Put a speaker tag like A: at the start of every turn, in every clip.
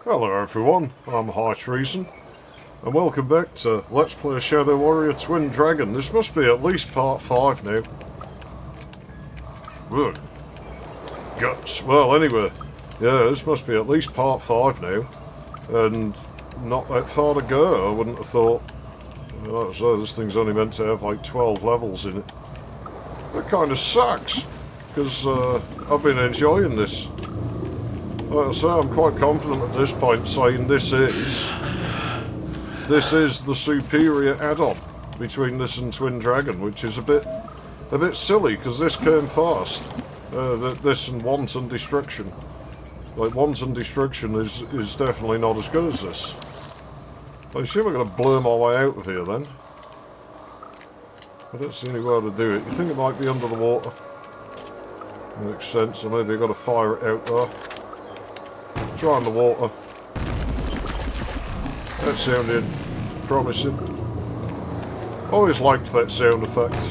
A: Hello everyone, I'm High Treason, and welcome back to Let's Play Shadow Warrior Twin Dragon. This must be at least part 5 now. Ugh. Guts. Well, anyway, yeah, this must be at least part 5 now, and not that far to go. I wouldn't have thought. Well, so this thing's only meant to have like 12 levels in it. That kind of sucks, because I've been enjoying this. Like I say, I'm quite confident at this point saying this is the superior add-on between this and Twin Dragon, which is a bit silly because this came fast. This and Wanton Destruction. Like, Wanton Destruction is definitely not as good as this. I assume I'm going to blow my way out of here then. I don't see any way to do it. You think it might be under the water? Makes sense, so maybe I've got to fire it out there. Try in the water. That sounded promising. Always liked that sound effect.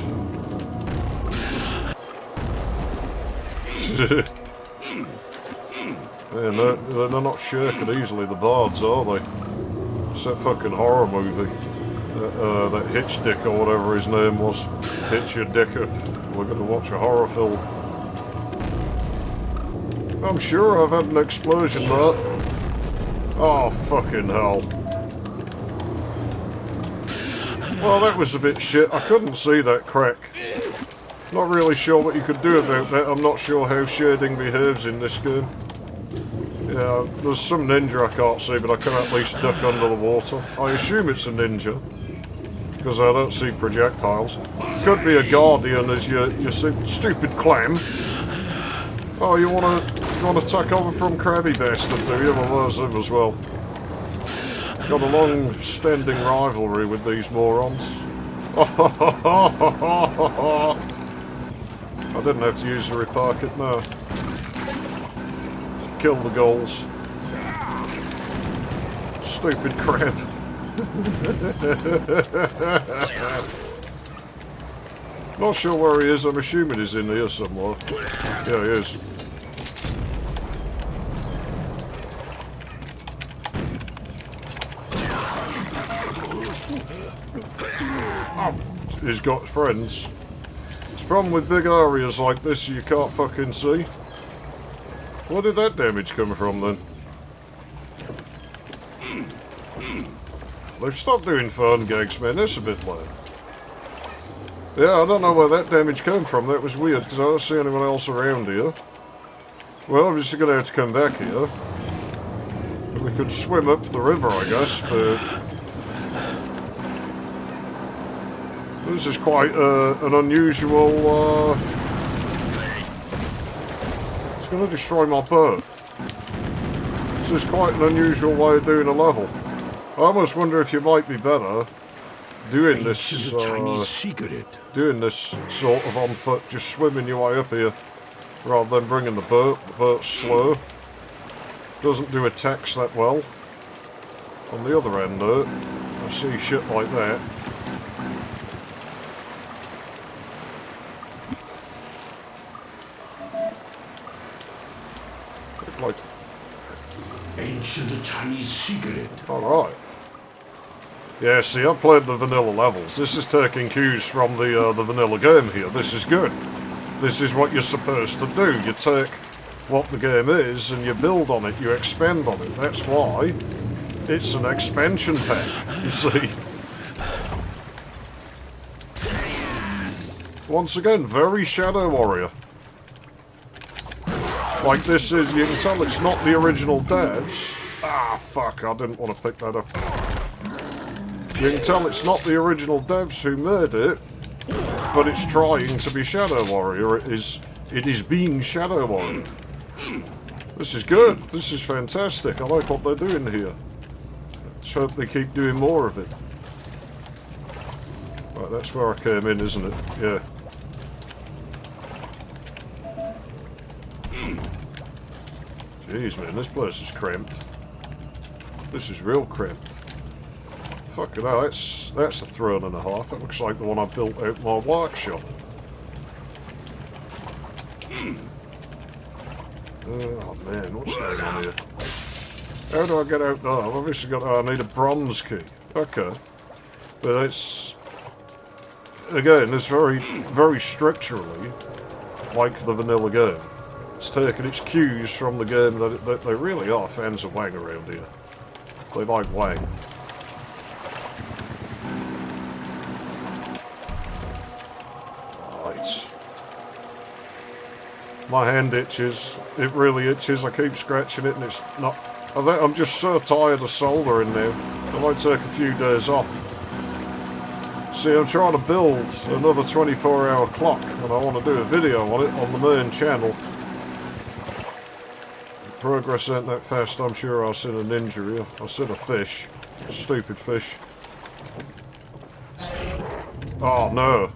A: Man, they're not shirking easily, the bards, are they? It's that fucking horror movie. That Hitch Dick or whatever his name was. Hitch your Dicker. We're going to watch a horror film. I'm sure I've had an explosion there. Oh, fucking hell. Well, that was a bit shit. I couldn't see that crack. Not really sure what you could do about that. I'm not sure how shading behaves in this game. Yeah, there's some ninja I can't see, but I can at least duck under the water. I assume it's a ninja, because I don't see projectiles. Could be a guardian as your stupid clam. Oh, you wanna tuck over from Krabby Bastard, do you? Well, there's him as well. Got a long-standing rivalry with these morons. I didn't have to use the repark it, no. Kill the goals. Stupid crab. Not sure where he is, I'm assuming he's in here somewhere. Yeah, he is. Oh, he's got friends. It's a problem with big areas like this you can't fucking see. Where did that damage come from then? They've stopped doing phone gags, man. That's a bit low. Yeah, I don't know where that damage came from. That was weird, because I don't see anyone else around here. We're obviously going to have to come back here. We could swim up the river, I guess, but... This is quite an unusual... It's going to destroy my boat. This is quite an unusual way of doing a level. I almost wonder if you might be better doing this sort of on foot, just swimming your way up here, rather than bringing the boat. The boat's slow. Doesn't do attacks that well. On the other end, though, I see shit like that. Like
B: ancient Chinese secret.
A: Alright. Yeah, see, I played the vanilla levels. This is taking cues from the vanilla game here. This is good. This is what you're supposed to do. You take what the game is and you build on it, you expand on it. That's why it's an expansion pack, you see. Once again, very Shadow Warrior. Like this is, you can tell it's not the original devs. Ah, fuck, I didn't want to pick that up. You can tell it's not the original devs who made it, but it's trying to be Shadow Warrior. It is being Shadow Warrior. This is good. This is fantastic. I like what they're doing here. Let's hope they keep doing more of it. Right, that's where I came in, isn't it? Yeah. Jeez, man, this place is cramped. This is real cramped. Fucking hell, that's a throne and a half. That looks like the one I built out in my workshop. Oh man, what's going on here? How do I get out there? I've obviously got... Oh, I need a bronze key. Okay. But it's... Again, it's very, very structurally like the vanilla game. It's taken its cues from the game that they really are fans of Wang around here. They like Wang. Right. My hand itches. It really itches. I keep scratching it and it's not... I think I'm just so tired of soldering now. I might take a few days off. See, I'm trying to build another 24-hour clock and I want to do a video on it on the main channel. Progress ain't that fast. I'm sure I've seen a ninja here. I've seen a fish. A stupid fish. Oh no.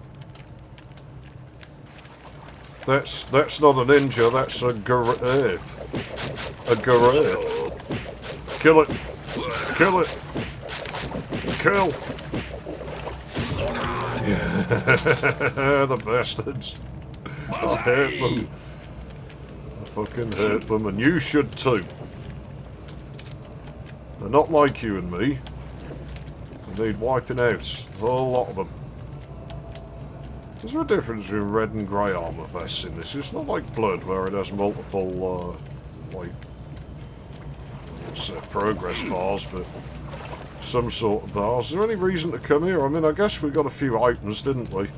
A: That's not a ninja, that's a garabe. A garabe. Kill it. Kill it. Kill. The bastards. I hate them. I fucking hate them, and you should too. They're not like you and me. They need wiping out. A whole lot of them. There's a difference between red and grey armour vests in this. It's not like blood where it has multiple, like, let's say progress bars, but some sort of bars. Is there any reason to come here? I mean, I guess we got a few items, didn't we?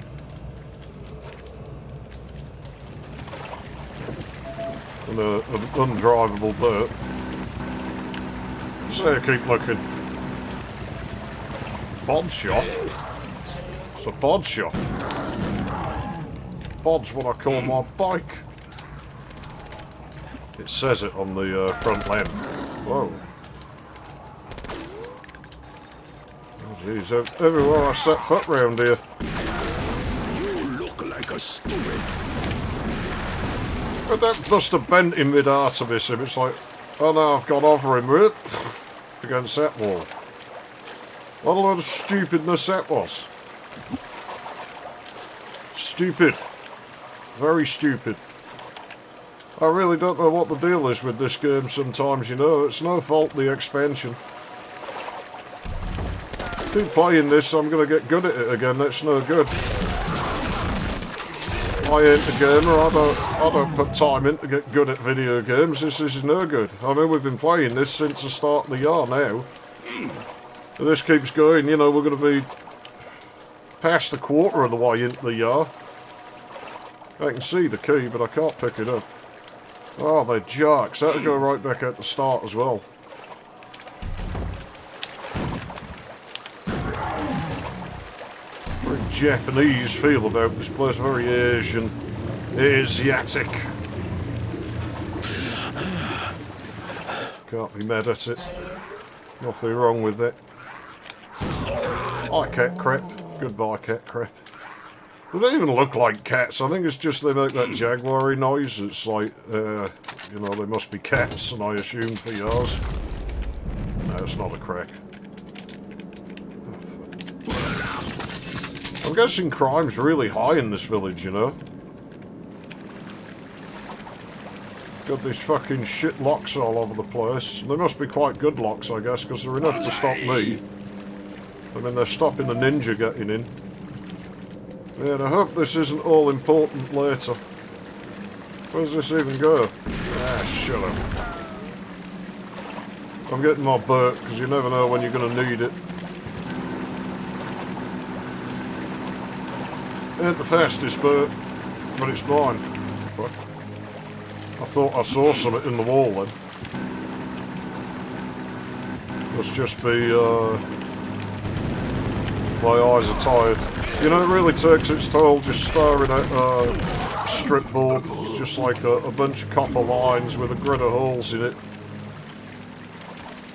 A: And an undrivable boat. So I keep looking. Bod shop? It's a bod shop. Bod's what I call my bike. It says it on the front lamp. Whoa. Oh jeez, everywhere I set foot round here.
B: You look like a stupid.
A: But that must have bent in mid-Artemis him. It's like, oh no, I've gone over him with it. Against that wall. What a lot of stupidness that was. Stupid. Very stupid. I really don't know what the deal is with this game sometimes, you know. It's no fault the expansion. Keep playing this, I'm going to get good at it again. That's no good. I ain't a gamer. I don't put time in to get good at video games. This is no good. I mean, we've been playing this since the start of the year now. If this keeps going, you know, we're going to be past the quarter of the way into the year. I can see the key, but I can't pick it up. Oh, they're jerks. That'll go right back at the start as well. Very Japanese feel about this place. Very Asian. Asiatic. Can't be mad at it. Nothing wrong with it. Hi, cat crap. Goodbye, cat crap. They don't even look like cats. I think it's just they make that jaguar-y noise. It's like, you know, they must be cats, and I assume for yours. No, it's not a crack. I'm guessing crime's really high in this village, you know? Got these fucking shit locks all over the place. They must be quite good locks, I guess, because they're enough to stop me. I mean, they're stopping the ninja getting in. Yeah, and I hope this isn't all important later. Where does this even go? Ah, shut up. I'm getting my boat, because you never know when you're going to need it. Ain't the fastest boat, but it's mine. Fuck. I thought I saw something in the wall then. Must just be, my eyes are tired. You know, it really takes its toll just staring at a strip board. It's just like a bunch of copper lines with a grid of holes in it.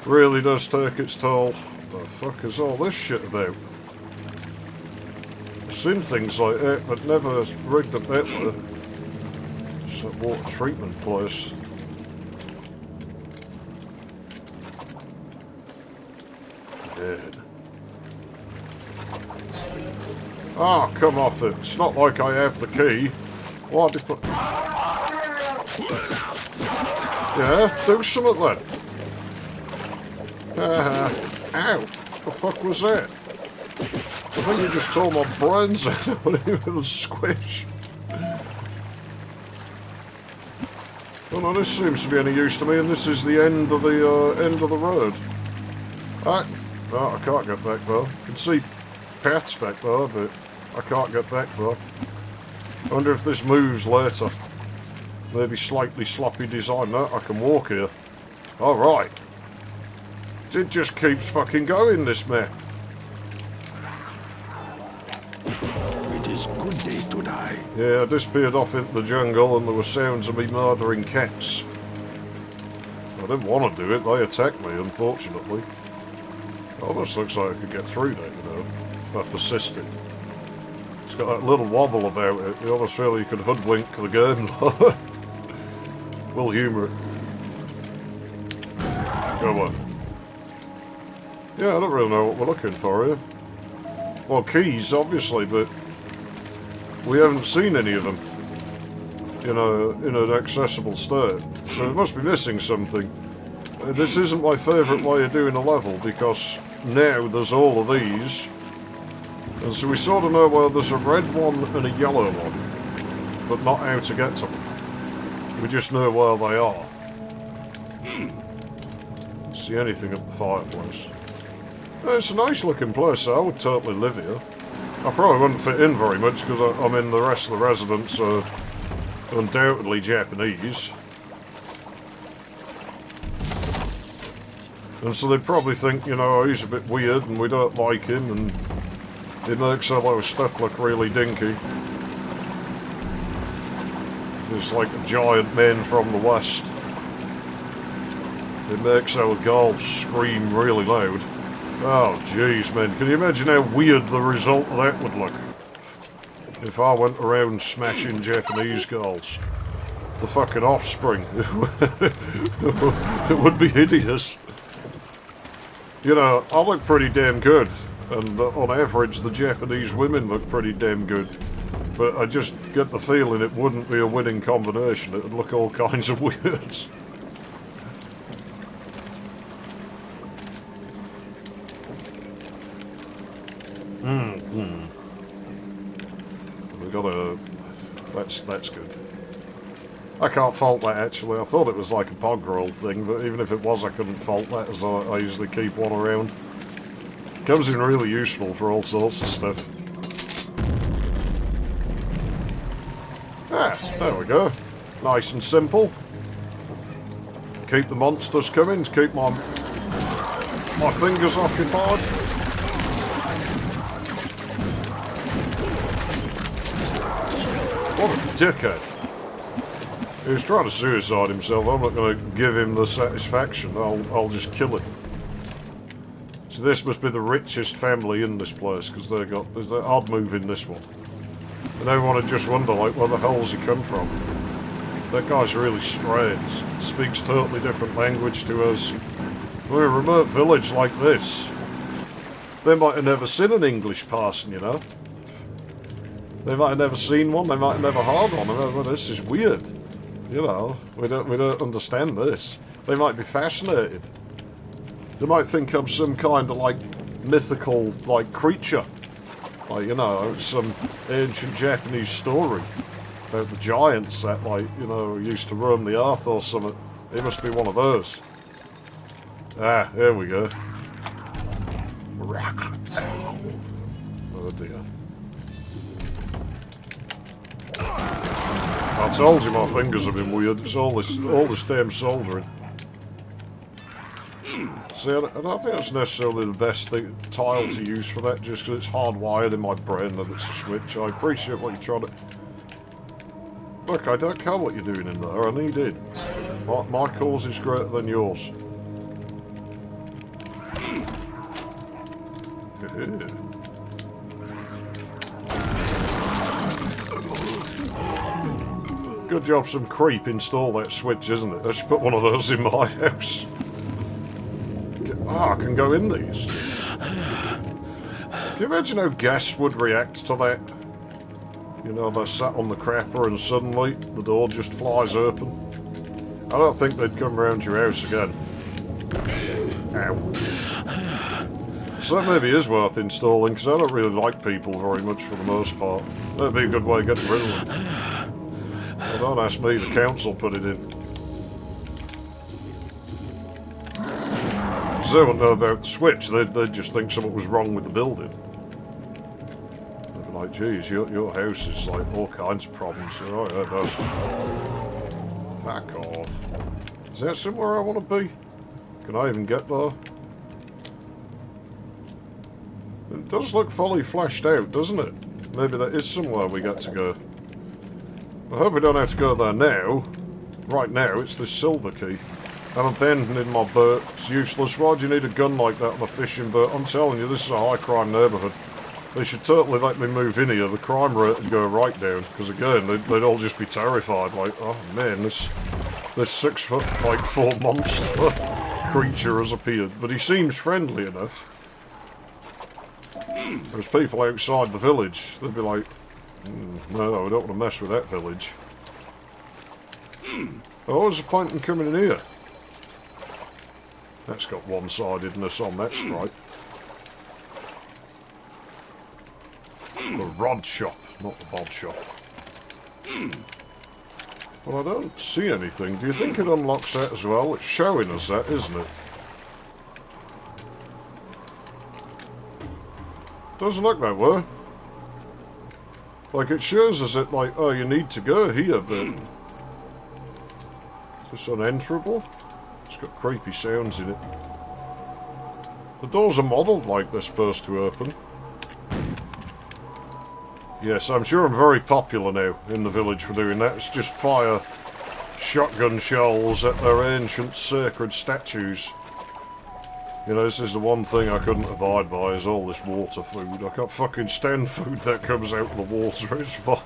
A: Really does take its toll. What the fuck is all this shit about? I've seen things like that, but never rigged a better. It's that water treatment place. Dead. Ah, oh, come off it. It's not like I have the key. Why did I... Yeah, do something then. Ow! What the fuck was that? I think you just tore my brains out with a squish. Oh no, this seems to be any use to me, and this is the end of the road. Oh, I can't get back there. I can see paths back there, but I can't get back there. I wonder if this moves later. Maybe slightly sloppy design. No, I can walk here. Alright. It just keeps fucking going, this map.
B: It is good day to die.
A: Yeah, I disappeared off into the jungle and there were sounds of me murdering cats. I didn't want to do it, they attacked me, unfortunately. It almost looks like I could get through that, you know, if I persisted. It's got that little wobble about it. You almost feel you could hoodwink the game. We'll humour it. Go on. Yeah, I don't really know what we're looking for here. Well, keys, obviously, but we haven't seen any of them, you know, in an accessible state. So it must be missing something. This isn't my favourite way of doing a level, because now there's all of these. And so we sort of know, well, there's a red one and a yellow one, but not how to get to them. We just know where they are. Don't see anything at the fireplace. It's a nice looking place, I would totally live here. I probably wouldn't fit in very much because I mean the rest of the residents are undoubtedly Japanese. And so they'd probably think, you know, he's a bit weird and we don't like him and he makes all our stuff look really dinky. He's like a giant man from the west. It makes our girls scream really loud. Oh, jeez, man. Can you imagine how weird the result of that would look? If I went around smashing Japanese girls. The fucking offspring. It would be hideous. You know, I look pretty damn good. And on average, the Japanese women look pretty damn good. But I just get the feeling it wouldn't be a winning combination. It would look all kinds of weird. We got a... That's good. I can't fault that, actually. I thought it was like a pog roll thing, but even if it was, I couldn't fault that, as I usually keep one around. Comes in really useful for all sorts of stuff. Ah, there we go. Nice and simple. Keep the monsters coming to keep my fingers occupied. What a dickhead. He was trying to suicide himself. I'm not going to give him the satisfaction. I'll just kill him. So this must be the richest family in this place, because there's the odd move in this one. And everyone would just wonder, like, where the hell's he come from? That guy's really strange. Speaks totally different language to us. We're a remote village like this. They might have never seen an English person, you know. They might have never seen one, they might have never heard one. Well, this is weird. You know, we don't understand this. They might be fascinated. They might think I'm some kind of, like, mythical, like, creature. Like, you know, some ancient Japanese story about the giants that, like, you know, used to roam the earth or something. He must be one of those. Ah, there we go. Oh dear. I told you my fingers have been weird. It's all this damn soldering. See, I don't think that's necessarily the best tile to use for that, just because it's hardwired in my brain that it's a switch. I appreciate what you're trying to... Look, I don't care what you're doing in there. I need in. My cause is greater than yours. Yeah. Good job some creep installed that switch, isn't it? I should put one of those in my house. Ah, I can go in these. Can you imagine how guests would react to that? You know, they're sat on the crapper and suddenly the door just flies open. I don't think they'd come round your house again. Ow. So that maybe is worth installing, because I don't really like people very much for the most part. That'd be a good way of getting rid of them. Well, don't ask me, the council put it in. Because they wouldn't know about the switch, they'd just think something was wrong with the building. They'd be like, geez, your house is like all kinds of problems. Oh yeah, it does. Back off. Is that somewhere I want to be? Can I even get there? It does look fully fleshed out, doesn't it? Maybe that is somewhere we get to go. I hope we don't have to go there now. Right now, it's this silver key. I'm abandoning my boat. It's useless. Why do you need a gun like that on a fishing boat? I'm telling you, this is a high-crime neighbourhood. They should totally let me move in here. The crime rate would go right down. Because again, they'd all just be terrified. Like, oh man, this 6 foot, like 4 monster creature has appeared. But he seems friendly enough. There's people outside the village. They'd be like, no, we don't want to mess with that village. Oh, what's the point in coming in here? That's got one-sidedness on that sprite. The rod shop, not the bod shop. Well, I don't see anything. Do you think it unlocks that as well? It's showing us that, isn't it? Doesn't look that way. Like, it shows us that, like, oh, you need to go here, but... Is this unenterable? It's got creepy sounds in it. The doors are modelled like they're supposed to open. Yes, I'm sure I'm very popular now in the village for doing that. It's just fire shotgun shells at their ancient sacred statues. You know, this is the one thing I couldn't abide by, is all this water food. I can't fucking stand food that comes out of the water, it's fine.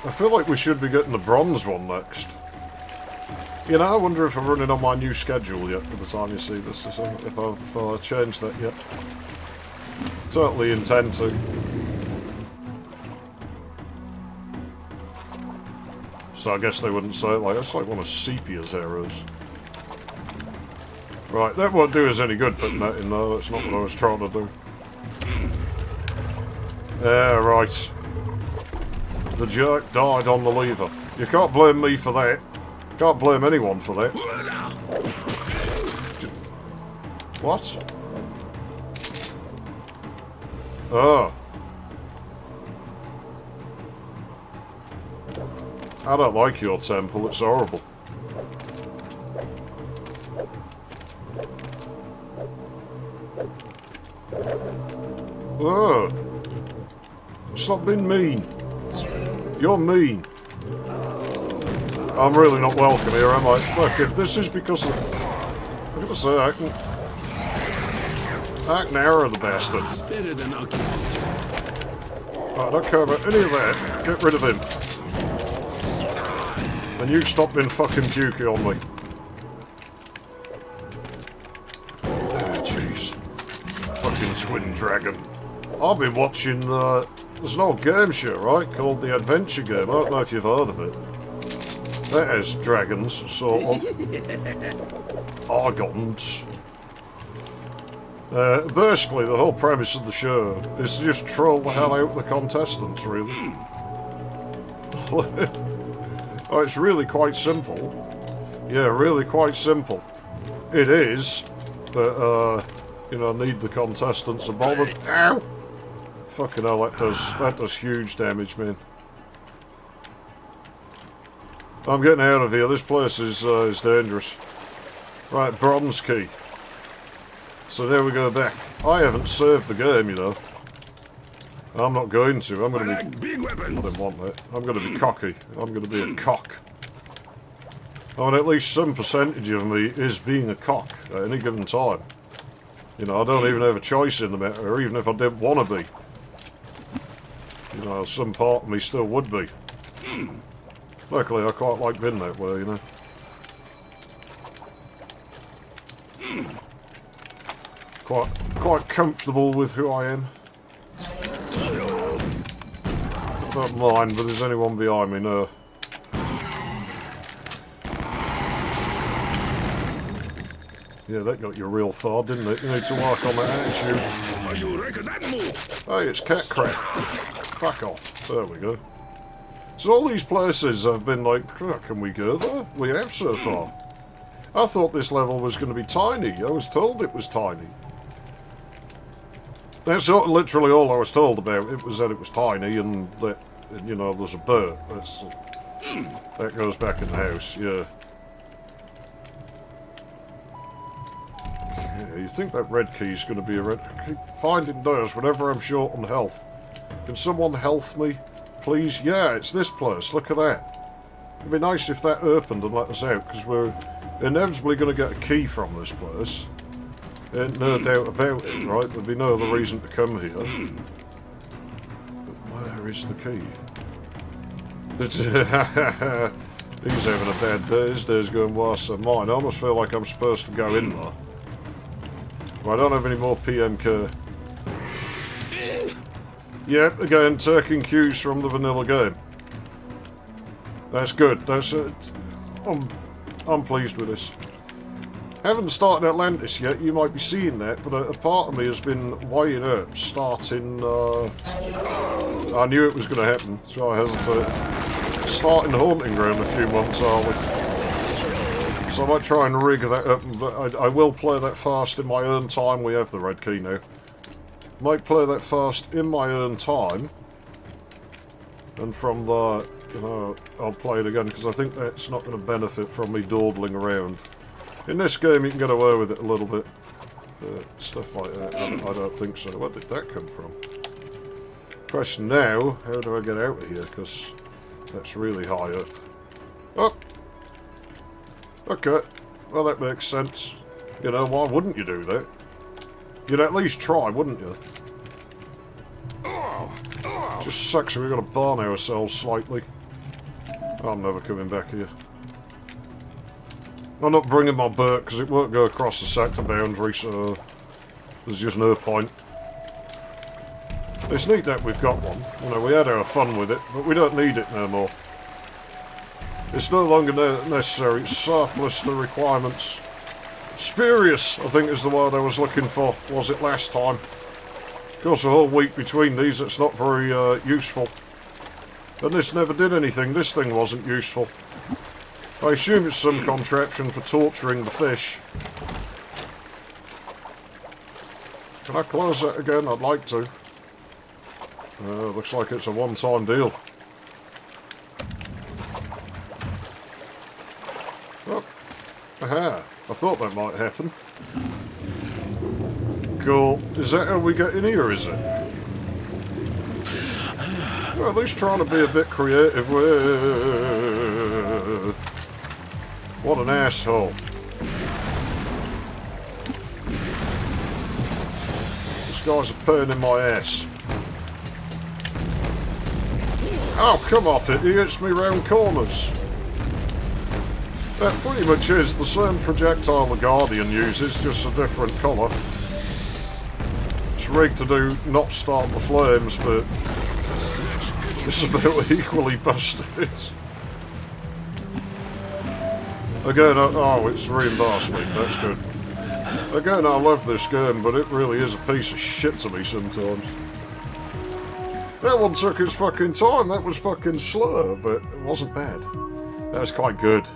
A: I feel like we should be getting the bronze one next. You know, I wonder if I'm running on my new schedule yet by the time you see this, if I've changed that yet. Totally intend to. So I guess they wouldn't say it like, that's like one of Sepia's arrows. Right, that won't do us any good putting that in there, that's not what I was trying to do. Right. The jerk died on the lever. You can't blame me for that. Can't blame anyone for that. What? Oh. I don't like your temple, it's horrible. Oh. Stop being mean. You're mean. I'm really not welcome here, am I? Look, if this is because of... I'm gonna say, I can arrow the bastard. I don't care about any of that. Get rid of him. And you stop being fucking pukey on me. Ah, jeez. Fucking twin dragon. I've been watching, there's an old game show, right? Called The Adventure Game. I don't know if you've heard of it. That has dragons, sort of. Argons. Basically, the whole premise of the show is to just troll the hell out of the contestants, really. Oh, it's really quite simple. Yeah, really quite simple. It is, but, you know, I need the contestants bothered. Ow! Fucking hell, that does huge damage, man. I'm getting out of here. This place is dangerous. Right, bronze key. So there we go back. I haven't saved the game, you know. I'm not going to. I'm going to be...
B: Big weapons.
A: I didn't want that. I'm going to be cocky. I'm going to be a cock. I mean, at least some percentage of me is being a cock at any given time. You know, I don't even have a choice in the matter, even if I didn't want to be. You know, some part of me still would be. Luckily, I quite like being that way, you know. Quite comfortable with who I am. I don't mind, but there's anyone behind me, no. Yeah, that got you real far, didn't it? You need to work on that attitude.
B: How you reckon that move?
A: Hey, it's cat crap. Fuck off. There we go. So all these places have been like, oh, can we go there? We have so far. I thought this level was going to be tiny. I was told it was tiny. That's literally all I was told about. It was that it was tiny and that, you know, there's a bird. That goes back in the house, yeah. Yeah, you think that red key is going to be a red... I keep finding those whenever I'm short on health. Can someone health me, please? Yeah, it's this place. Look at that. It'd be nice if that opened and let us out, because we're inevitably going to get a key from this place. Ain't no doubt about it, right? There'd be no other reason to come here. But where is the key? He's having a bad day. His day's going worse than mine. I almost feel like I'm supposed to go in there. I don't have any more PMK. Yep, again, taking cues from the vanilla game. That's good. That's I'm pleased with this. Haven't started Atlantis yet. You might be seeing that, but a part of me has been weighing up starting. I knew it was going to happen, so I hesitated. Starting Haunting Ground in a few months, are we? So I might try and rig that up, but I will play that fast in my own time. We have the red key now. Might play that fast in my own time, and from there, you know, I'll play it again, because I think that's not going to benefit from me dawdling around. In this game, you can get away with it a little bit. Stuff like that. I don't think so. Where did that come from? Question now, how do I get out of here? Because that's really high up. Oh! Okay. Well, that makes sense. You know, why wouldn't you do that? You'd at least try, wouldn't you? Just sucks we've got to burn ourselves slightly. I'm never coming back here. I'm not bringing my boat because it won't go across the sector boundary, so there's just no point. It's neat that we've got one. You know, we had our fun with it, but we don't need it no more. It's no longer necessary. It's surplus to requirements. Spurious, I think is the word I was looking for. Was it last time? Of course, a whole week between these, it's not very useful. And this never did anything. This thing wasn't useful. I assume it's some contraption for torturing the fish. Can I close that again? I'd like to. Looks like it's a one-time deal. Oh. Aha. I thought that might happen. Cool. Is that how we get in here, is it? Well, at least trying to be a bit creative. What an asshole. This guy's a pain in my ass. Oh, come off it. He hits me round corners. That pretty much is the same projectile the Guardian uses, just a different colour. It's rigged to do not start the flames, but it's about equally busted. Again, oh, it's reimbursed me, that's good. Again, I love this game, but it really is a piece of shit to me sometimes. That one took its fucking time, that was fucking slow, but it wasn't bad. That was quite good.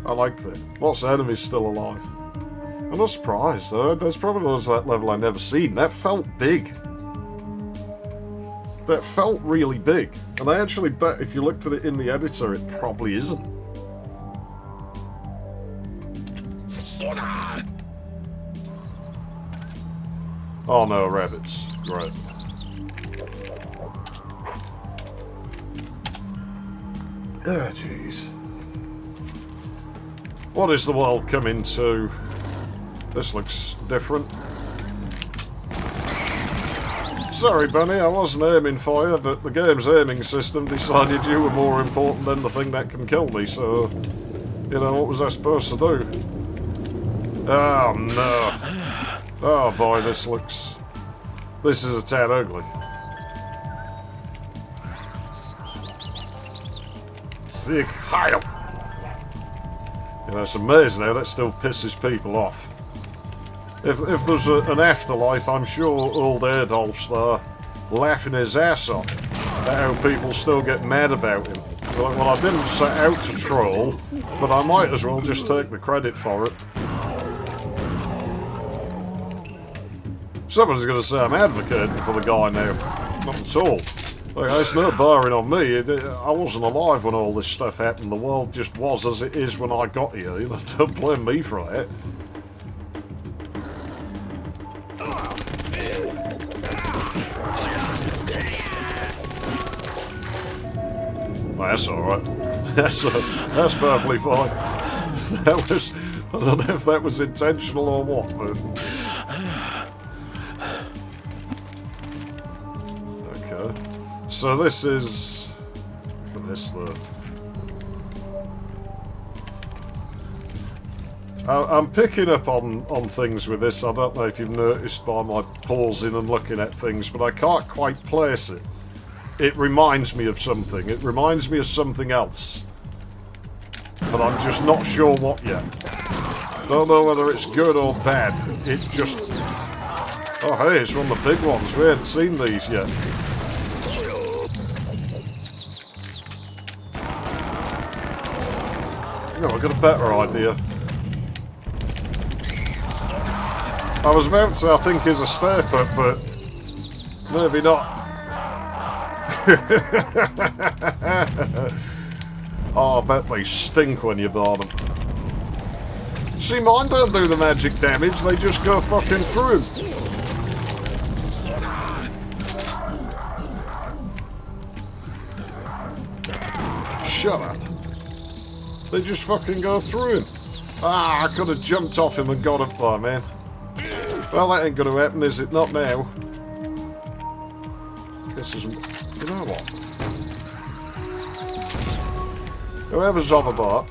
A: I liked it. Lots of enemies still alive. I'm not surprised, though. There's probably was that level I've never seen. That felt big. That felt really big. And I actually bet if you looked at it in the editor, it probably isn't. Oh no, rabbits. Right. Oh, jeez. What is the world coming to? This looks different. Sorry, Bunny, I wasn't aiming for you, but the game's aiming system decided you were more important than the thing that can kill me, so... You know, what was I supposed to do? Oh, no. Oh, boy, this looks... This is a tad ugly. Sick. Heil! You know, it's amazing how that still pisses people off. If there's an afterlife, I'm sure old Adolf's there laughing his ass off at how people still get mad about him. Like, well, I didn't set out to troll, but I might as well just take the credit for it. Someone's going to say I'm advocating for the guy now. Not at all. Like, it's no barring on me. I wasn't alive when all this stuff happened. The world just was as it is when I got here. You know, don't blame me for that. That's alright. That's perfectly fine. That was... I don't know if that was intentional or what, but... Okay. So this is... Look at this, though. I'm picking up on things with this. I don't know if you've noticed by my pausing and looking at things, but I can't quite place it. It reminds me of something. It reminds me of something else. But I'm just not sure what yet. Don't know whether it's good or bad. It just... Oh, hey, it's one of the big ones. We hadn't seen these yet. No, I've got a better idea. I was about to say I think he's a step-up, but maybe not. Oh, I bet they stink when you bar them. See, mine don't do the magic damage, they just go fucking through. Shut up. They just fucking go through him. Ah, I could have jumped off him and got up there, man. Well, that ain't gonna happen, is it? Not now. This isn't... You know what? Whoever's over there...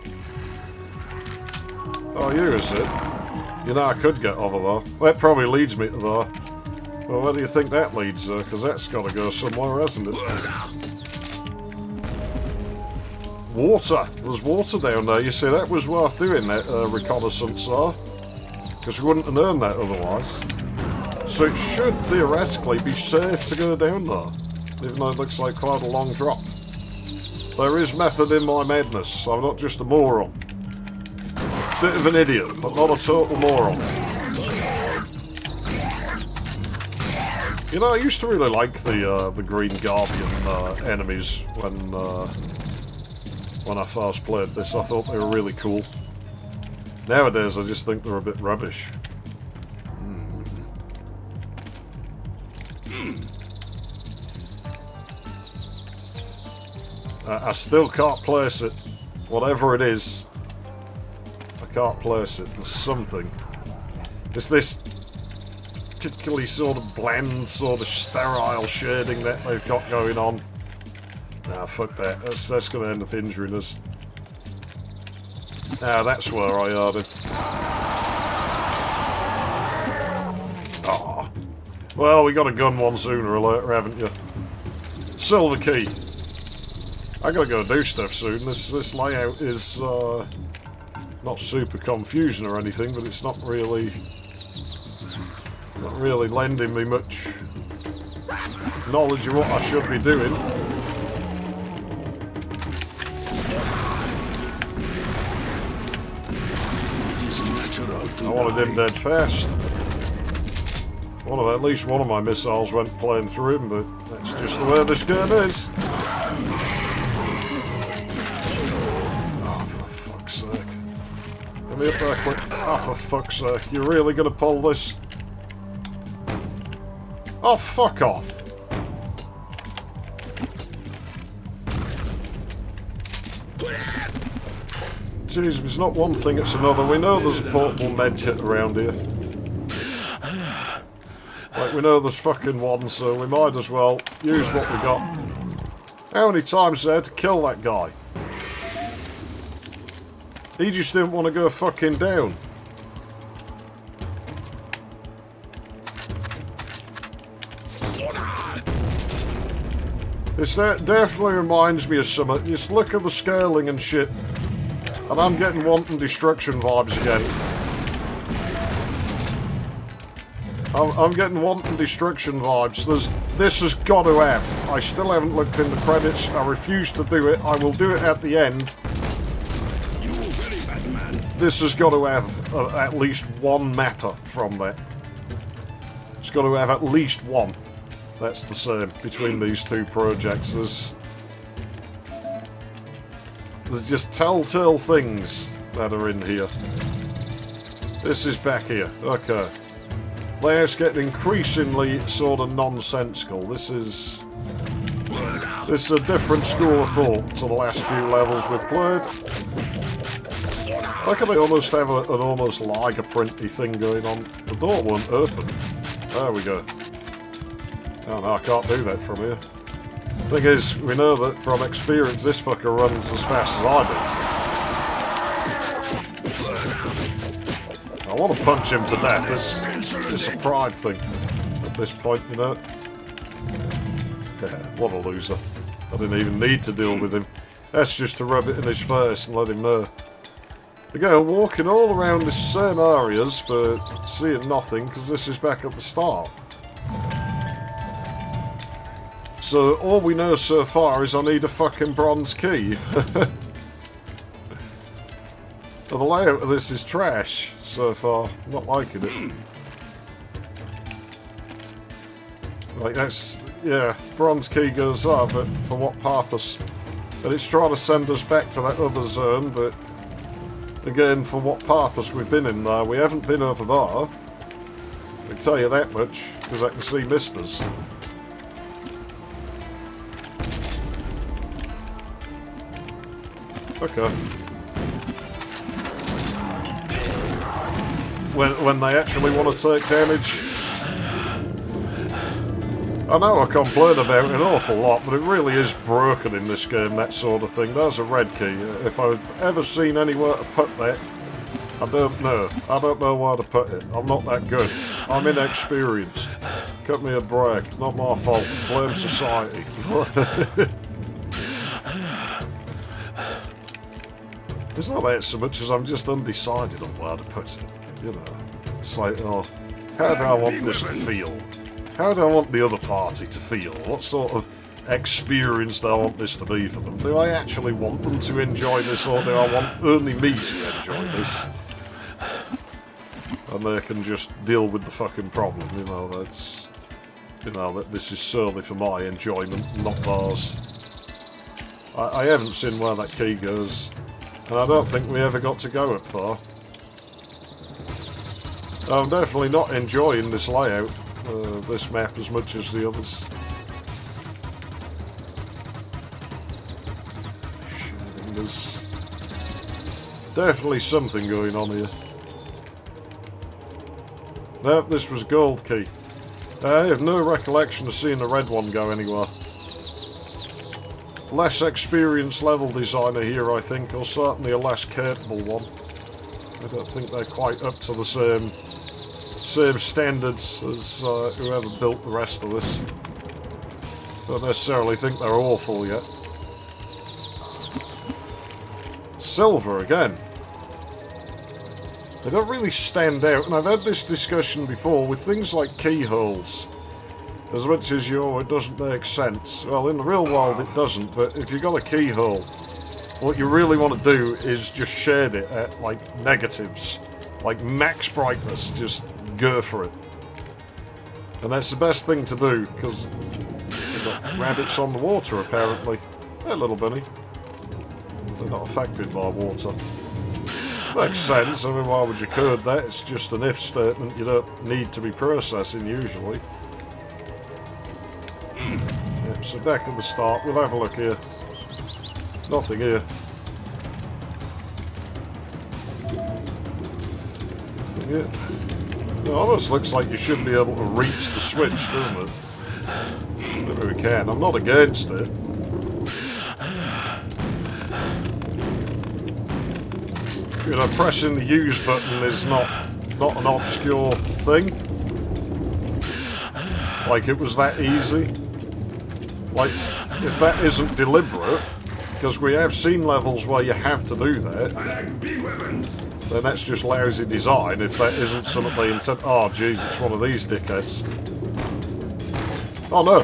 A: Oh, you is it? You know, I could get over there. That probably leads me to there. Well, where do you think that leads, though? Because that's got to go somewhere, hasn't it? Water! There's water down there. You see, that was worth doing, that reconnaissance there. Because we wouldn't have known that otherwise. So it should theoretically be safe to go down there. Even though it looks like quite a long drop. There is method in my madness. I'm not just a moron. Bit of an idiot, but not a total moron. You know, I used to really like the Green Guardian enemies when I first played this. I thought they were really cool. Nowadays, I just think they're a bit rubbish. I still can't place it. Whatever it is, I can't place it. There's something. It's this particularly sort of bland, sort of sterile shading that they've got going on. Nah, fuck that. That's going to end up injuring us. Ah, that's where I heard it. Ah. Well, we got a gun one sooner or later, haven't you? Silver key. I gotta go do stuff soon. This layout is not super confusing or anything, but it's not really lending me much knowledge of what I should be doing. I wanted him dead fast. At least one of my missiles went playing through him, but that's just the way this game is. Get me up there quick. Oh, for fuck's sake. You're really going to pull this? Oh, fuck off. Jeez, it's not one thing, it's another. We know there's a portable medkit around here. Like, we know there's fucking one, so we might as well use what we got. How many times there to kill that guy? He just didn't want to go fucking down. This definitely reminds me of something. Just look at the scaling and shit. And I'm getting wanton destruction vibes again. I'm getting wanton destruction vibes. This has got to have. I still haven't looked in the credits. I refuse to do it. I will do it at the end. This has got to have at least one matter from that. It's got to have at least one. That's the same between these two projects. There's just telltale things that are in here. This is back here. Okay. Layout's getting increasingly sort of nonsensical. This is a different school of thought to the last few levels we've played. Look at it, almost have an almost like a printy thing going on. The door won't open. There we go. Oh no, I can't do that from here. Thing is, we know that from experience this fucker runs as fast as I do. I want to punch him to death. It's a pride thing at this point, you know. Yeah, what a loser. I didn't even need to deal with him. That's just to rub it in his face and let him know. Again, walking all around the same areas, but seeing nothing, because this is back at the start. So, all we know so far is I need a fucking bronze key. The layout of this is trash so far. I'm not liking it. Like, that's... yeah, bronze key goes up, but for what purpose? And it's trying to send us back to that other zone, but... again, for what purpose we've been in there? We haven't been over there. I can tell you that much, because I can see misters. Okay. When they actually want to take damage. I know I complain about it an awful lot, but it really is broken in this game, that sort of thing. There's a red key. If I've ever seen anywhere to put that, I don't know. I don't know where to put it. I'm not that good. I'm inexperienced. Cut me a break. Not my fault. Blame society. It's not that so much as I'm just undecided on where to put it. You know, it's like, oh, how do I want this to feel? How do I want the other party to feel? What sort of experience do I want this to be for them? Do I actually want them to enjoy this, or do I want only me to enjoy this? And they can just deal with the fucking problem, you know, that's... you know, that this is solely for my enjoyment, not theirs. I haven't seen where that key goes, and I don't think we ever got to go up there. I'm definitely not enjoying this layout, this map, as much as the others. Shit, there's definitely something going on here. Nope, this was a gold key. I have no recollection of seeing the red one go anywhere. Less experienced level designer here, I think, or certainly a less capable one. I don't think they're quite up to the same standards as whoever built the rest of this. Don't necessarily think they're awful yet. Silver again. They don't really stand out, and I've had this discussion before with things like keyholes. As much as it doesn't make sense. Well, in the real world it doesn't, but if you've got a keyhole, what you really want to do is just shade it at, like, negatives. Like, max brightness, just go for it. And that's the best thing to do, because you've got rabbits on the water, apparently. Hey, little bunny. They're not affected by water. Makes sense. I mean, why would you code that? It's just an if statement you don't need to be processing, usually. Yep, so back at the start, we'll have a look here. Nothing here. Nothing here. It almost looks like you should be able to reach the switch, doesn't it? Maybe we can. I'm not against it. You know, pressing the use button is not an obscure thing. Like, it was that easy. Like, if that isn't deliberate, because we have seen levels where you have to do that.
B: I like big weapons.
A: Then that's just lousy design if that isn't something they intend. Oh, jeez, it's one of these dickheads. Oh, no.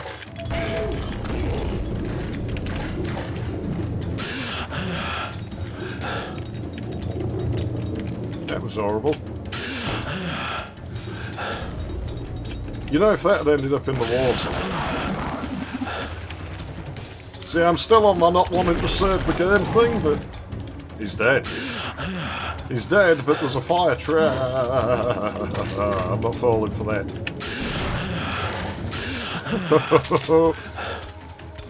A: That was horrible. You know, if that had ended up in the water... See, I'm still on my not wanting to save the game thing, but... He's dead. He's dead, but there's a fire trap. I'm not falling for that.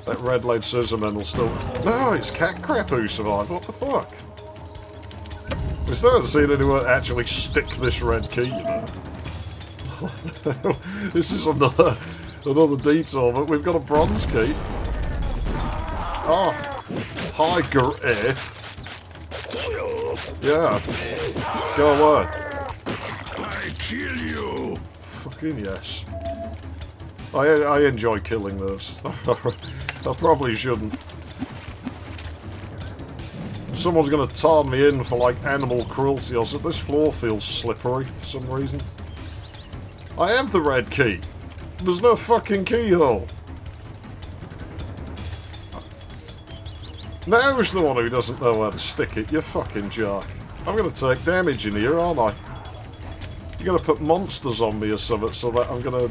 A: That red-lead scissorman will still... No, it's cat crap who survived. What the fuck? We still haven't seen anyone actually stick this red key, you know. This is another detail, but we've got a bronze key. Oh, hi, yeah, go away.
B: I kill you.
A: Fucking yes. I enjoy killing those. I probably shouldn't. Someone's gonna tarn me in for like animal cruelty or something. This floor feels slippery for some reason. I have the red key. There's no fucking keyhole. Now's the one who doesn't know where to stick it, you fucking jerk. I'm gonna take damage in here, aren't I? You're gonna put monsters on me or something so that I'm gonna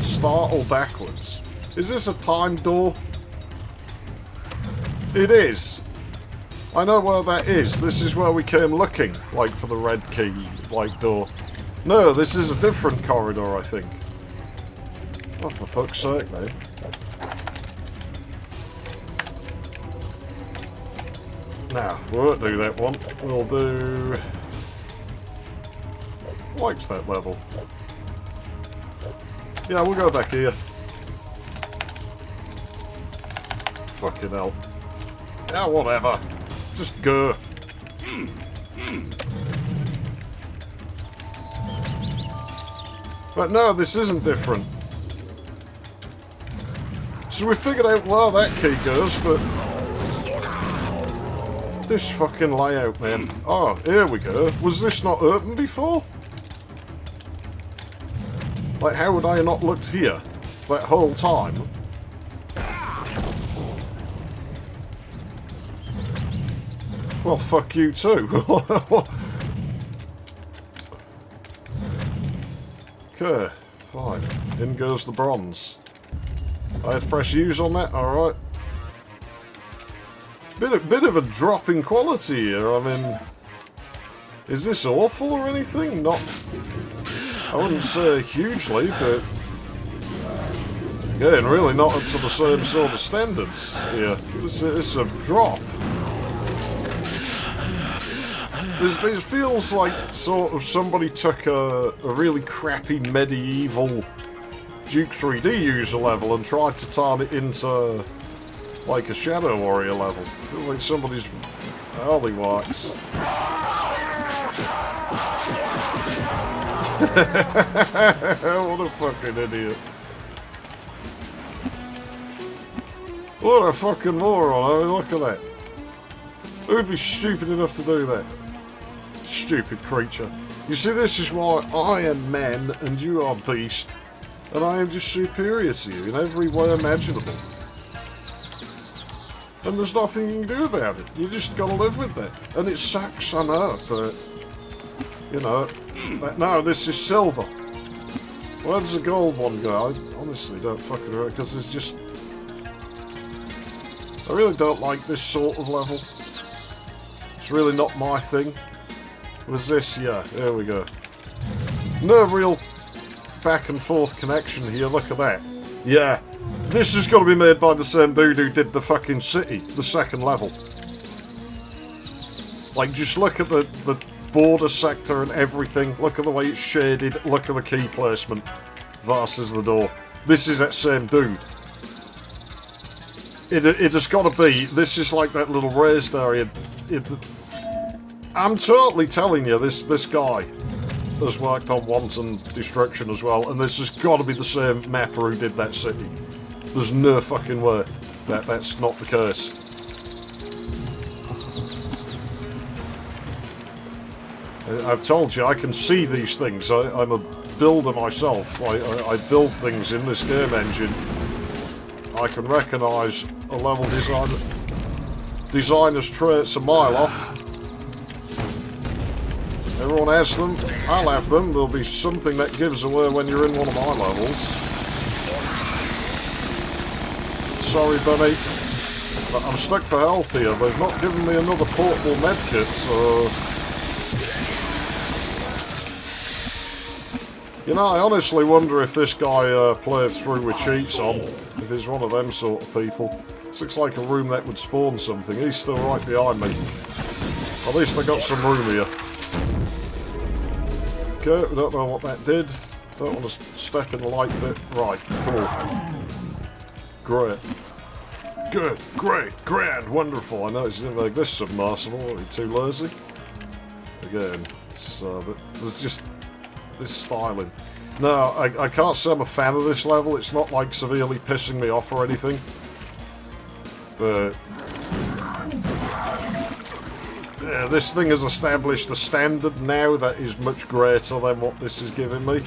A: startle backwards. Is this a time door? It is. I know where that is. This is where we came looking, like, for the red key, like, door. No, this is a different corridor, I think. Oh, for fuck's sake, mate. Now, we won't do that one. We'll do... Likes that level. Yeah, we'll go back here. Fucking hell. Yeah, whatever. Just go. But no, this isn't different. So we figured out where that key goes, but... This fucking layout, man. Oh, here we go. Was this not open before? Like, how would I have not looked here that whole time? Well, fuck you too. Okay, fine. In goes the bronze. I have to press use on that, alright. Bit of a drop in quality here, I mean... Is this awful or anything? Not... I wouldn't say hugely, but... Again, really not up to the same sort of standards here. This is a drop. This feels like sort of somebody took a really crappy medieval Duke 3D user level and tried to turn it into like a Shadow Warrior level. Feels like somebody's alleywax. What a fucking idiot. What a fucking moron. I mean, look at that. Who'd be stupid enough to do that? Stupid creature. You see, this is why I am man and you are beast, and I am just superior to you in every way imaginable. And there's nothing you can do about it. You just gotta live with that. And it sucks, I know, but... You know... No, this is silver. Where does the gold one go? I honestly don't fucking know, because there's just... I really don't like this sort of level. It's really not my thing. Was this? Yeah, there we go. No real back and forth connection here, look at that. Yeah, this has got to be made by the same dude who did the fucking city, the second level. Like, just look at the border sector and everything, look at the way it's shaded, look at the key placement versus the door. This is that same dude. It has got to be, this is like that little raised area. I'm totally telling you, this guy has worked on Wanton Destruction as well, and this has got to be the same mapper who did that city. There's no fucking way that that's not the case. I've told you, I can see these things. I'm a builder myself. I build things in this game engine. I can recognise a level designer's traits a mile off. Everyone has them. I'll have them. There'll be something that gives away when you're in one of my levels. Sorry, Bunny. But I'm stuck for health here. They've not given me another portable medkit, so... You know, I honestly wonder if this guy played through with cheats on. If he's one of them sort of people. This looks like a room that would spawn something. He's still right behind me. At least I got some room here. Okay, we don't know what that did. Don't want to step in the light bit. Right, cool. Great. Good, great, grand, wonderful. I noticed you didn't make this submersible. Are you too lazy? Again, there's just this styling. No, I can't say I'm a fan of this level. It's not like severely pissing me off or anything. But yeah, this thing has established a standard now that is much greater than what this is giving me.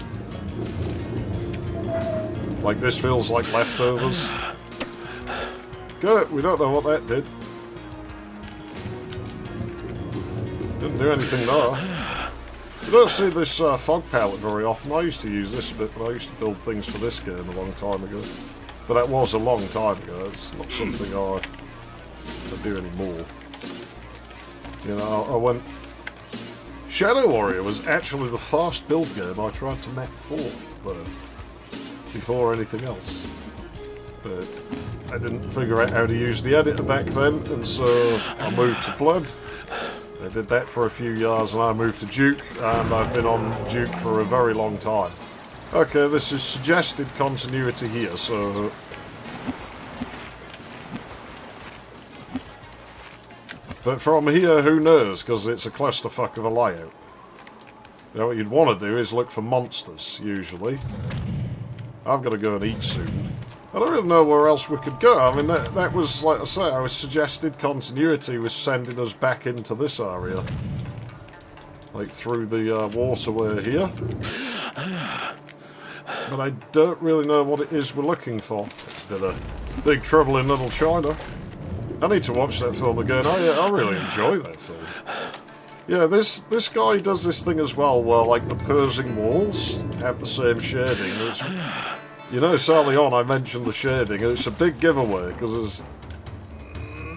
A: Like, this feels like leftovers. Good, we don't know what that did. Didn't do anything there. You don't see this fog palette very often. I used to use this a bit, but I used to build things for this game a long time ago. But that was a long time ago. It's not something I do anymore. You know, I went... Shadow Warrior was actually the first build game I tried to map for, before anything else. But I didn't figure out how to use the editor back then, and so I moved to Blood. I did that for a few years, and I moved to Duke, and I've been on Duke for a very long time. Okay, this is suggested continuity here, so... But from here, who knows, because it's a clusterfuck of a layout. You know, what you'd want to do is look for monsters, usually. I've got to go and eat soon. I don't really know where else we could go. I mean, that was, like I say, I was suggested continuity was sending us back into this area. Like, through the waterway here. But I don't really know what it is we're looking for. Bit of Big Trouble in Little China. I need to watch that film again. I really enjoy that film. Yeah, this guy does this thing as well, where, like, the opposing walls have the same shading. It's... You know, early on I mentioned the shading, and it's a big giveaway, because there's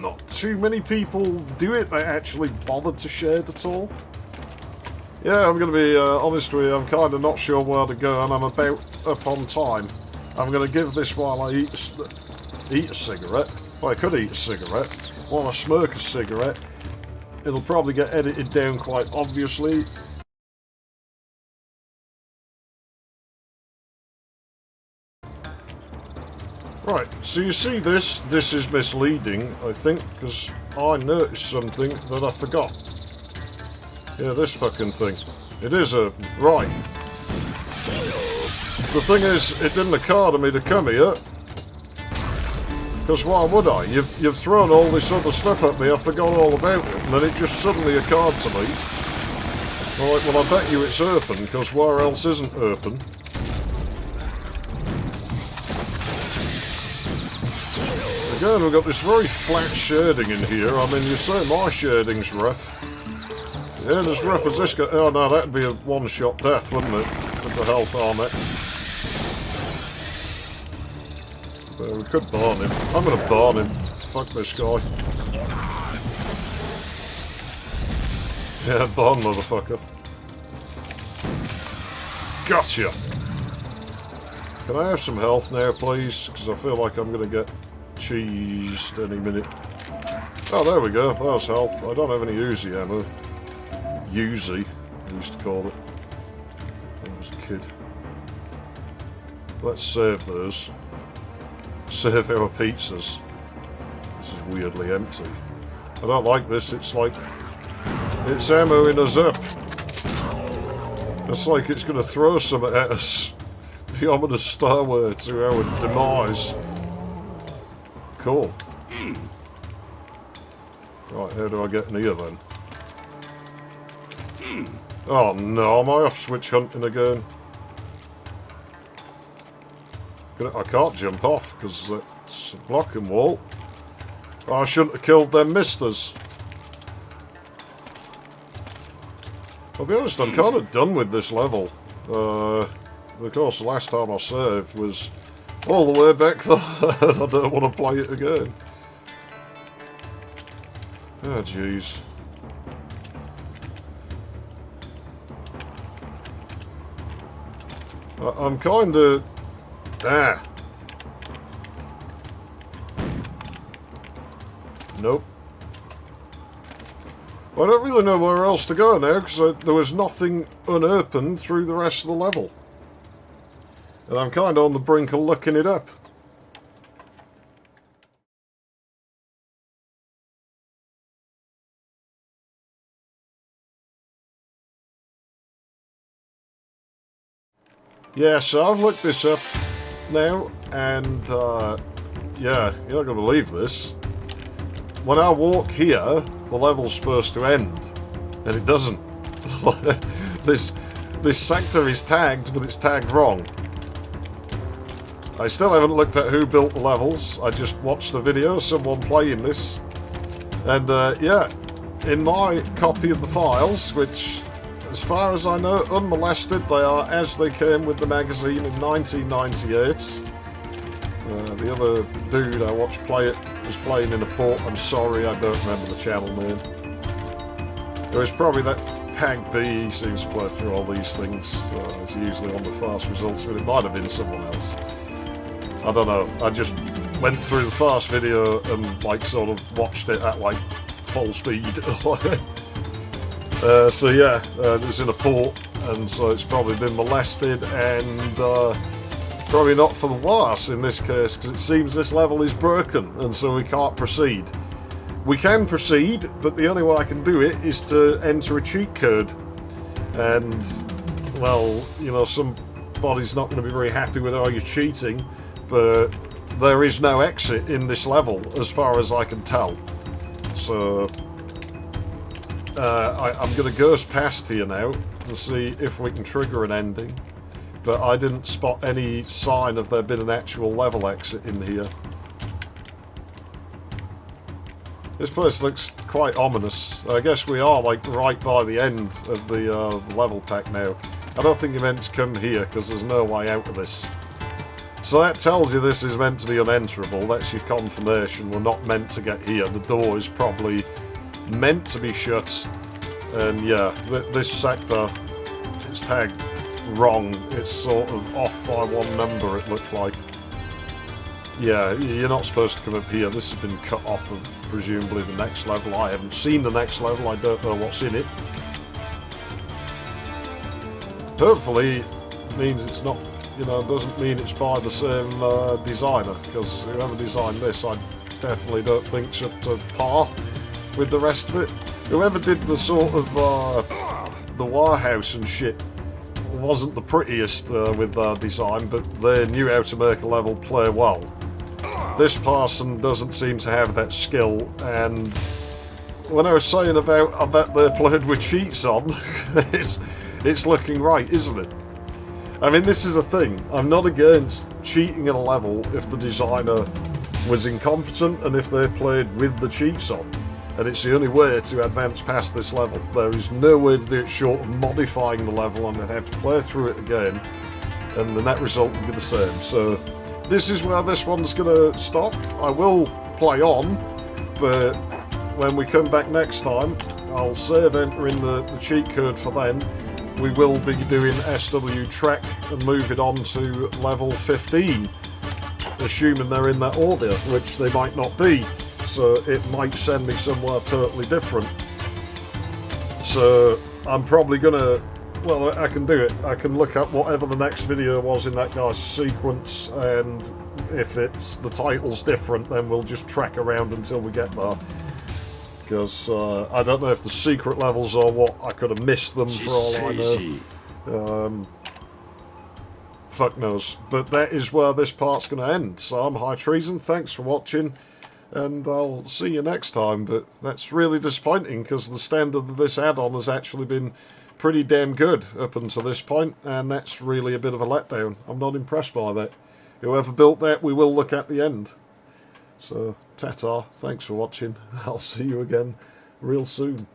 A: not too many people do it that actually bother to shade at all. Yeah, I'm going to be honest with you, I'm kind of not sure where to go, and I'm about up on time. I'm going to give this while I eat a cigarette. Well, I could eat a cigarette. While I smoke a cigarette, it'll probably get edited down quite obviously. Right, so you see this is misleading, I think, because I noticed something that I forgot. Yeah, this fucking thing. It is a... right. The thing is, it didn't occur to me to come here. Because why would I? You've thrown all this other stuff at me, I forgot all about it, and then it just suddenly occurred to me. Well, I bet you it's open, because where else isn't open? Again, we've got this very flat shading in here. I mean, you say my shading's rough. Yeah, as rough as this guy. Oh no, that'd be a one-shot death, wouldn't it? With the health on it. But we could burn him. I'm gonna burn him. Fuck this guy. Yeah, burn, motherfucker. Gotcha! Can I have some health now, please? Because I feel like I'm gonna get cheesed any minute. Oh, there we go. There's health. I don't have any Uzi ammo. Uzi, I used to call it when I was a kid. Let's save those. Save our pizzas. This is weirdly empty. I don't like this. It's like... it's ammoing us up. It's like it's going to throw something at us. The ominous stairway to our demise. Cool. Right, how do I get in here then? Oh no, am I off switch hunting again? I can't jump off because it's a blocking wall. Oh, I shouldn't have killed them misters. I'll be honest, I'm kind of done with this level. Of course, the last time I saved was all the way back there. I don't want to play it again. Oh, jeez. I'm kind of... Ah. Nope. Well, I don't really know where else to go now, because there was nothing unopened through the rest of the level. And I'm kind of on the brink of looking it up. Yeah, so I've looked this up now, and yeah, you're not going to believe this. When I walk here, the level's supposed to end, and it doesn't. This sector is tagged, but it's tagged wrong. I still haven't looked at who built the levels. I just watched a video, someone playing this, and yeah, in my copy of the files, which, as far as I know, unmolested, they are as they came with the magazine in 1998. The other dude I watched play it was playing in a port. I'm sorry, I don't remember the channel name. It was probably that Pag B. He seems to play through all these things. It's usually on the fast results, but it might have been someone else. I don't know. I just went through the fast video and like sort of watched it at like full speed. So yeah, it was in a port, and so it's probably been molested, and probably not for the worse in this case, because it seems this level is broken, and so we can't proceed. We can proceed, but the only way I can do it is to enter a cheat code. And, well, you know, somebody's not going to be very happy with how you're cheating, but there is no exit in this level, as far as I can tell. So, I'm going to ghost past here now and see if we can trigger an ending. But I didn't spot any sign of there being an actual level exit in here. This place looks quite ominous. I guess we are like right by the end of the level pack now. I don't think you're meant to come here because there's no way out of this. So that tells you this is meant to be unenterable. That's your confirmation. We're not meant to get here. The door is probably meant to be shut. And yeah, this sector is tagged wrong. It's sort of off by one number, it looked like. Yeah, you're not supposed to come up here. This has been cut off of presumably the next level. I haven't seen the next level. I don't know what's in it. Hopefully it means it's not, you know, doesn't mean it's by the same designer, because whoever designed this I definitely don't think's up to par with the rest of it. Whoever did the sort of the warehouse and shit wasn't the prettiest with their design, but they knew how to make a level play well. This person doesn't seem to have that skill, and when I was saying about I bet they played with cheats on, it's looking right, isn't it? I mean, this is a thing. I'm not against cheating in a level if the designer was incompetent and if they played with the cheats on. And it's the only way to advance past this level. There is no way to do it short of modifying the level, and they'd have to play through it again, and the net result would be the same. So this is where this one's going to stop. I will play on, but when we come back next time, I'll save entering the cheat code for then. We will be doing SW Trek and move it on to level 15, assuming they're in that order, which they might not be. So it might send me somewhere totally different. So I'm probably gonna, well, I can do it. I can look up whatever the next video was in that guy's sequence, and if it's the title's different, then we'll just trek around until we get there. Because I don't know if the secret levels or what. I could have missed them for all I know. Fuck knows. But that is where this part's going to end. So I'm High Treason. Thanks for watching, and I'll see you next time. But that's really disappointing because the standard of this add-on has actually been pretty damn good up until this point, and that's really a bit of a letdown. I'm not impressed by that. Whoever built that, we will look at the end. So, ta-ta, thanks for watching. I'll see you again real soon.